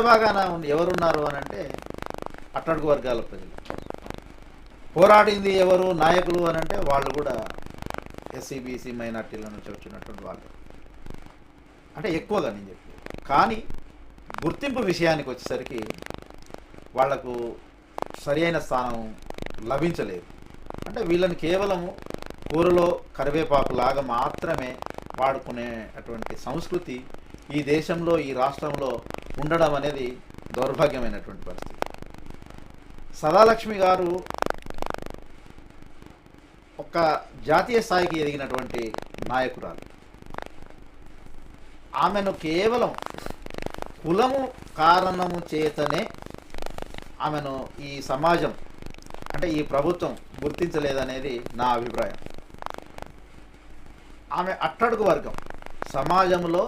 భాగాన ఎవరున్నారు అని అంటే అట్టడుగు వర్గాల ప్రజలు. పోరాడింది ఎవరు నాయకులు అని అంటే వాళ్ళు కూడా ఎస్సీ బీసీ మైనార్టీల నుంచి వచ్చినటువంటి వాళ్ళు, అంటే ఎక్కువగా నేను చెప్పి. కానీ గుర్తింపు విషయానికి వచ్చేసరికి వాళ్లకు సరి అయిన స్థానం లభించలేదు. అంటే వీళ్ళని కేవలము కూరలో కరివేపాకు లాగా మాత్రమే వాడుకునే అటువంటి సంస్కృతి ఈ దేశంలో ఈ రాష్ట్రంలో ఉండడం అనేది దౌర్భాగ్యమైనటువంటి పరిస్థితి. సదాలక్ష్మి గారు ఒక జాతీయ స్థాయికి ఎదిగినటువంటి నాయకురాలు. ఆమెను కేవలం కులము కారణము చేతనే ఆమెను ఈ సమాజం అంటే ఈ ప్రభుత్వం గుర్తించలేదనేది నా అభిప్రాయం. ఆమె అట్టడుగు వర్గం సమాజంలో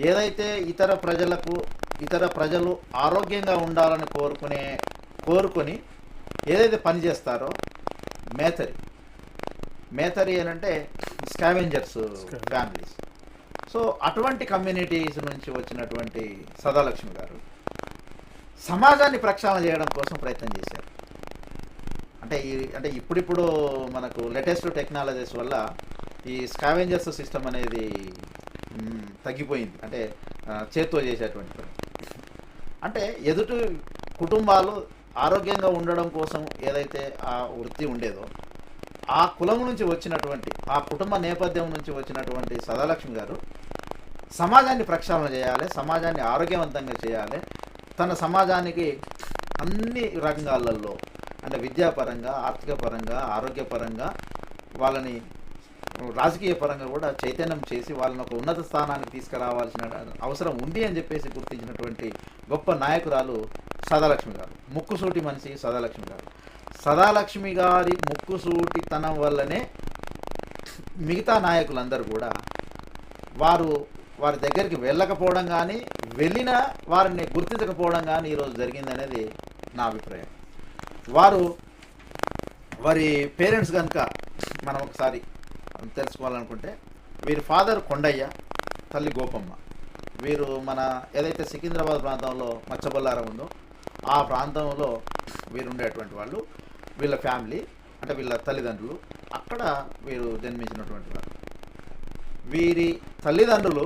ఏదైతే ఇతర ప్రజలు ఆరోగ్యంగా ఉండాలని కోరుకొని ఏదైతే పని చేస్తారో మేతరి అని అంటే స్కావెంజర్స్ ఫ్యామిలీస్. సో అటువంటి కమ్యూనిటీస్ నుంచి వచ్చినటువంటి సదాలక్ష్మి గారు సమాజాన్ని ప్రక్షాళన చేయడం కోసం ప్రయత్నం చేశారు. అంటే ఇప్పుడిప్పుడు మనకు లేటెస్ట్ టెక్నాలజీస్ వల్ల ఈ స్కావెంజర్స్ సిస్టమ్ అనేది తగ్గిపోయింది. అంటే చేత్తో చేసేటువంటి పని. అంటే ఎదుటి కుటుంబాలు ఆరోగ్యంగా ఉండడం కోసం ఏదైతే ఆ వృత్తి ఉండేదో ఆ కులం నుంచి వచ్చినటువంటి ఆ కుటుంబ నేపథ్యం నుంచి వచ్చినటువంటి సదాలక్ష్మి గారు సమాజాన్ని ప్రక్షాళన చేయాలి, సమాజాన్ని ఆరోగ్యవంతంగా చేయాలి, తన సమాజానికి అన్ని రంగాలలో అంటే విద్యాపరంగా, ఆర్థిక పరంగా, ఆరోగ్యపరంగా, వాళ్ళని రాజకీయ పరంగా కూడా చైతన్యం చేసి వాళ్ళని ఒక ఉన్నత స్థానానికి తీసుకురావాల్సిన అవసరం ఉంది అని చెప్పేసి గుర్తించినటువంటి గొప్ప నాయకురాలు సదాలక్ష్మి గారు. ముక్కుసూటి మనిషి సదాలక్ష్మి గారు. సదాలక్ష్మి గారి ముక్కుసూటితనం వల్లనే మిగతా నాయకులందరూ కూడా వారి దగ్గరికి వెళ్ళకపోవడం కానీ, వెళ్ళిన వారిని గుర్తించకపోవడం కానీ ఈరోజు జరిగిందనేది నా అభిప్రాయం. వారి పేరెంట్స్ కనుక మనం ఒకసారి తెలుసుకోవాలనుకుంటే, వీరి ఫాదర్ కొండయ్య, తల్లి గోపమ్మ. వీరు మన ఏదైతే సికింద్రాబాద్ ప్రాంతంలో మచ్చబొల్లారం ఉందో ఆ ప్రాంతంలో వీరు ఉండేటువంటి వాళ్ళు. వీళ్ళ ఫ్యామిలీ అంటే వీళ్ళ తల్లిదండ్రులు అక్కడ వీరు జన్మించినటువంటి వారు. వీరి తల్లిదండ్రులు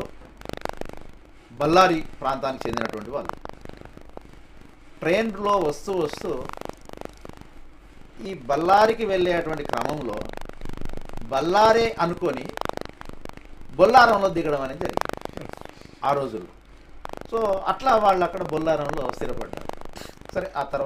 బళ్ళారి ప్రాంతానికి చెందినటువంటి వాళ్ళు. ట్రైన్లో వస్తూ ఈ బళ్ళారికి వెళ్ళేటువంటి క్రమంలో బళ్ళారే అనుకొని బొల్లారంలో దిగడం అనేది జరిగింది ఆ రోజుల్లో. సో అట్లా వాళ్ళు అక్కడ బొల్లారంలో స్థిరపడ్డారు. సరే, ఆ తర్వాత